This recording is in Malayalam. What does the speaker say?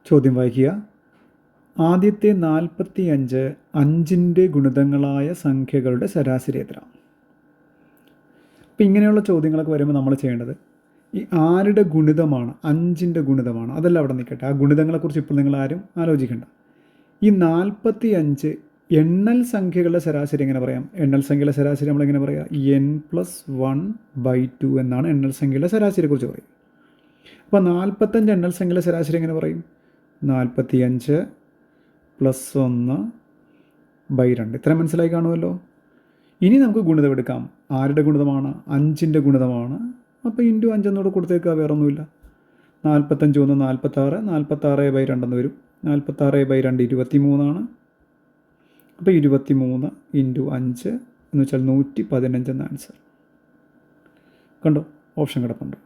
ചോദ്യം വായിക്കുക. ആദ്യത്തെ 45 5ൻ്റെ ഗുണിതങ്ങളായ സംഖ്യകളുടെ ശരാശരി എത്ര? അപ്പോൾ ഇങ്ങനെയുള്ള ചോദ്യങ്ങളൊക്കെ വരുമ്പോൾ നമ്മൾ ചെയ്യേണ്ടത് ഈ ആരുടെ ഗുണിതമാണ്, 5ൻ്റെ ഗുണിതമാണ്, അതെല്ലാം അവിടെ നിൽക്കട്ടെ. ആ ഗുണിതങ്ങളെക്കുറിച്ച് ഇപ്പോൾ നിങ്ങൾ ആരും ആലോചിക്കേണ്ട. ഈ 45 എണ്ണൽ സംഖ്യകളുടെ ശരാശരി എങ്ങനെ പറയാം? എണ്ണൽ സംഖ്യയുടെ ശരാശരി നമ്മളെങ്ങനെ പറയാം? n+1/2 എന്നാണ് എണ്ണൽ സംഖ്യയുടെ ശരാശരിയെക്കുറിച്ച് പറയും. അപ്പോൾ 45 എണ്ണൽ സംഖ്യയുടെ ശരാശരി എങ്ങനെ പറയും? 45 + 1/2. ഇത്രയും മനസ്സിലായി കാണുമല്ലോ. ഇനി നമുക്ക് ഗുണിതം എടുക്കാം. ആരുടെ ഗുണിതമാണ്? 5ൻ്റെ ഗുണിതമാണ്. അപ്പോൾ ഇൻറ്റു 5 എന്നോട് കൊടുത്തേക്കുക, വേറെ ഒന്നുമില്ല. 45 1 46, 46/2 എന്ന് വരും. 46/2 23 അപ്പോൾ 23 × 5 എന്ന് വെച്ചാൽ 115 എന്ന ആൻസർ. കണ്ടോ, ഓപ്ഷൻ കിടപ്പുണ്ട്.